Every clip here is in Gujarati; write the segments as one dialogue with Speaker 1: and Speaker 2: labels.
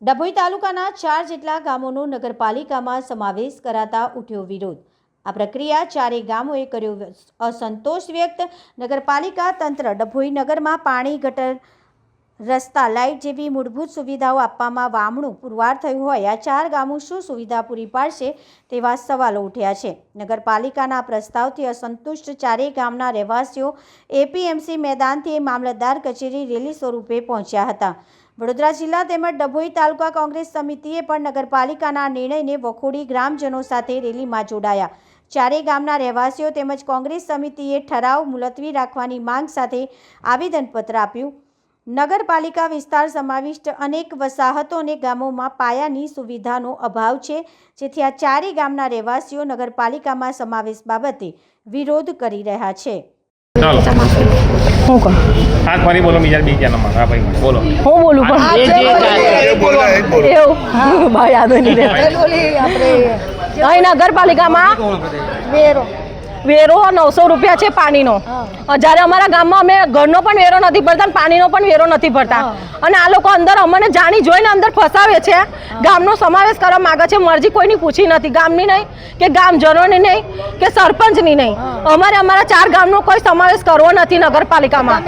Speaker 1: ડભોઈ તાલુકાના 4 જેટલા ગામોનો નગરપાલિકામાં સમાવેશ કરાતા ઉઠ્યો વિરોધ। આ પ્રક્રિયા ચારેય ગામોએ કર્યો અસંતોષ વ્યક્ત। નગરપાલિકા તંત્ર ડભોઈ નગરમાં પાણી, ગટર, રસ્તા, લાઇટ જેવી મૂળભૂત સુવિધાઓ આપવામાં વામણું પુરવાર થયું હોય આ 4 ગામો શું સુવિધા પૂરી પાડશે તેવા સવાલો ઉઠ્યા છે। નગરપાલિકાના પ્રસ્તાવથી અસંતુષ્ટ ચારેય ગામના રહેવાસીઓ એપીએમસી મેદાનથી મામલતદાર કચેરી રેલી સ્વરૂપે પહોંચ્યા હતા। વડોદરા જિલ્લા તેમજ ડભોઈ તાલુકા કોંગ્રેસ સમિતિએ પણ નગરપાલિકાના નિર્ણયને વખોડી ગ્રામજનો સાથે રેલીમાં જોડાયા। ચારેય ગામના રહેવાસીઓ તેમજ કોંગ્રેસ સમિતિએ ઠરાવ મુલતવી રાખવાની માંગ સાથે આવેદનપત્ર આપ્યું। નગરપાલિકા વિસ્તાર સમાવિષ્ટ અનેક વસાહતો અને ગામોમાં પાયાની સુવિધાનો અભાવ છે, જેથી આ ચારેય ગામના રહેવાસીઓ નગરપાલિકામાં સમાવેશ બાબતે વિરોધ કરી રહ્યા છે।
Speaker 2: હું કહું
Speaker 3: હાથ મારી બોલો બીજા બીજા નંબર હા ભાઈ બોલો
Speaker 2: હું બોલું પણ એવું ભાઈ યાદ નહીં રહેતા। અહીં નગરપાલિકામાં વેરો 900 રૂપિયા છે પાણીનો, જ્યારે અમારા ગામમાં અમે ઘરનો પણ વેરો નથી ભરતા, પાણીનો પણ વેરો નથી ભરતા, અને આ લોકો અંદર અમને જાણી જોઈને અંદર ફસાવે છે। ગામનો સમાવેશ કરવા માંગે છે, મરજી કોઈની પૂછી નથી, ગામની નહીં કે ગામજનોની નહીં કે સરપંચની નહીં, અમારે અમારા 4 ગામનો કોઈ સમાવેશ કરવો નથી નગરપાલિકામાં।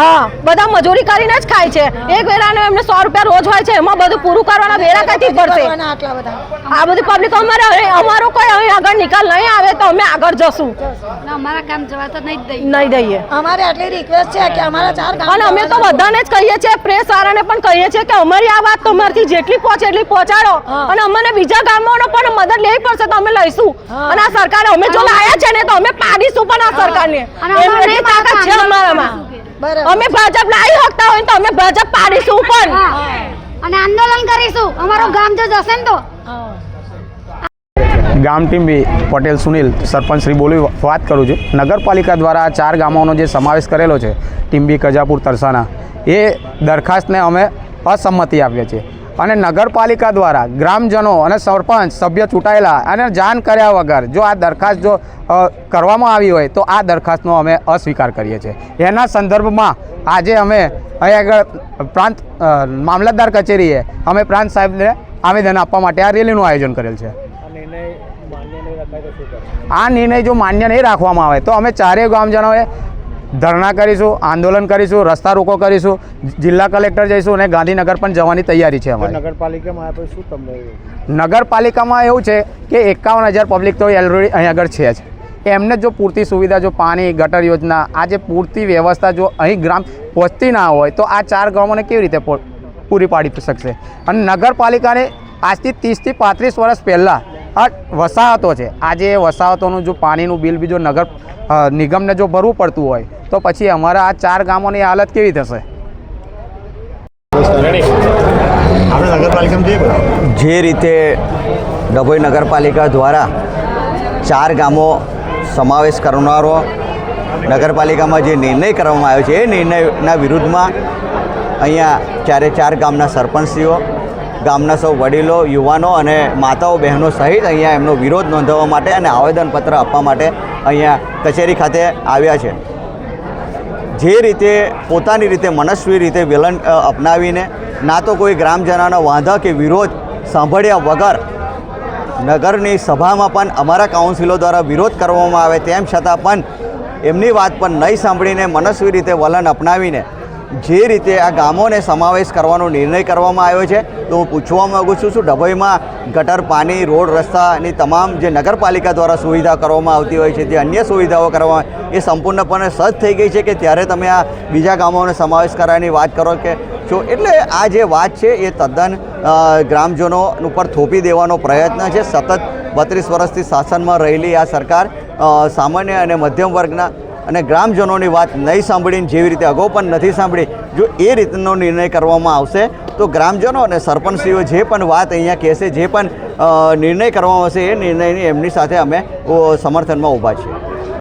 Speaker 2: હા, બધા મજૂરી કરીને જ ખાય છે, એક વેરાનો એમને 100 રૂપિયા રોજ હોય છે, એમાં બધું પૂરું કરવાના વેરા કઈથી ભરશે? આ બધી પબ્લિક અમારો કોઈ અહીં આગળ નિકાલ નહીં આવે તો અમે આગળ જશું,
Speaker 4: અમારા કામ જવા તો નહીં
Speaker 2: દઈએ।
Speaker 4: અમારે આટલી રિક્વેસ્ટ છે કે અમારા 4 ગામ,
Speaker 2: અને અમે તો બધાને જ કહીએ છીએ, પ્રેસ વાળાને પણ કહીએ છીએ કે અમારી આ વાત તમારથી જેટલી પહોંચે એટલી પહોંચાડો, અને અમને બીજા ગામોનો પણ મદદ લેવી પડશે તો અમે લઈશું। અને આ સરકાર અમે જો લાયા છે ને તો અમે પાડીશું પણ આ સરકારને, એમની તાકાત છે અમારામાં। અમે ભાજપ લાવી શકતા હોય તો અમે ભાજપ પાડીશું પણ,
Speaker 4: અને આંદોલન કરીશું, અમારું ગામ જો જશે ને તો।
Speaker 5: ગામ ટીમ્બી પટેલ સુનિલ સરપંચ શ્રી બોલી વાત કરું છું। નગરપાલિકા દ્વારા 4 ગામોનો જે સમાવેશ કરેલો છે ટીમ્બી, કજાપુર, તરસાના, એ દરખાસ્તને અમે અસંમતિ આપીએ છીએ, અને નગરપાલિકા દ્વારા ગ્રામજનો અને સરપંચ સભ્ય ચૂંટાયેલા અને જાણ કર્યા વગર જો આ દરખાસ્ત જો કરવામાં આવી હોય તો આ દરખાસ્તનો અમે અસ્વીકાર કરીએ છીએ। એના સંદર્ભમાં આજે અમે અહીં આગળ પ્રાંત મામલતદાર કચેરીએ અમે પ્રાંત સાહેબને આવેદન આપવા માટે આ રેલીનું આયોજન કરેલ છે। આ નિર્ણય જો માન્ય નહીં રાખવામાં આવે તો અમે 4 ગામજનોએ ધરણા કરીશું, આંદોલન કરીશું, રસ્તા રોકો કરીશું, જિલ્લા કલેક્ટર જઈશું અને ગાંધીનગર પણ જવાની તૈયારી છે અમારી। નગરપાલિકામાં એવું છે કે 51,000 પબ્લિક તો ઓલરેડી અહીં આગળ છે જ, એમને જો પૂરતી સુવિધા, જો પાણી, ગટર યોજના, આ જે પૂરતી વ્યવસ્થા જો અહીં ગ્રામ પહોંચતી ના હોય તો આ 4 ગામોને કેવી રીતે પૂરી પાડી શકશે? અને નગરપાલિકાને આજથી 30 થી 35 વર્ષ પહેલાં આ વસાહતો છે, આજે એ વસાહતોનું જો પાણીનું બિલ બીજો નગર નિગમને જો ભરવું પડતું હોય તો પછી અમારા આ 4 ગામોની હાલત કેવી થશે?
Speaker 6: જે રીતે ડભોઈ નગરપાલિકા દ્વારા 4 ગામો સમાવેશ કરનારો નગરપાલિકામાં જે નિર્ણય કરવામાં આવ્યો છે એ નિર્ણયના વિરુદ્ધમાં અહીંયા 4 ગામના સરપંચશ્રીઓ, ગામના સૌ વડીલો, યુવાનો અને માતાઓ, બહેનો સહિત અહીંયા એમનો વિરોધ નોંધાવવા માટે અને આવેદનપત્ર આપવા માટે અહીંયા કચેરી ખાતે આવ્યા છે। જે રીતે પોતાની રીતે મનસ્વી રીતે વિલન અપનાવીને ના તો કોઈ ગ્રામજનોના વાંધા કે વિરોધ સાંભળ્યા વગર નગરની સભામાં પણ અમારા કાઉન્સિલો દ્વારા વિરોધ કરવામાં આવે તેમ છતાં પણ એમની વાત પણ નહીં સાંભળીને મનસ્વી રીતે વલણ અપનાવીને જે રીતે આ ગામોને સમાવેશ કરવાનો નિર્ણય કરવામાં આવ્યો છે તો હું પૂછવા માગું છું, શું ડભોઈમાં ગટર, પાણી, રોડ, રસ્તાની તમામ જે નગરપાલિકા દ્વારા સુવિધા કરવામાં આવતી હોય છે, જે અન્ય સુવિધાઓ કરવામાં એ સંપૂર્ણપણે સજ્જ થઈ ગઈ છે કે ત્યારે તમે આ બીજા ગામોને સમાવેશ કરવાની વાત કરો કે છો? એટલે આ જે વાત છે એ તદ્દન ગ્રામજનો ઉપર થોપી દેવાનો પ્રયત્ન છે। સતત 32 વર્ષથી શાસનમાં રહેલી આ સરકાર સામાન્ય અને મધ્યમ વર્ગના અને ગ્રામજનોની વાત નહીં સાંભળીને જેવી રીતે અગાઉ પણ નથી સાંભળી, જો એ રીતનો નિર્ણય કરવામાં આવશે તો ગ્રામજનો અને સરપંચશ્રીઓ જે પણ વાત અહીંયા કહેશે, જે પણ નિર્ણય કરવામાં આવશે એ નિર્ણયની એમની સાથે અમે સમર્થનમાં ઊભા છીએ।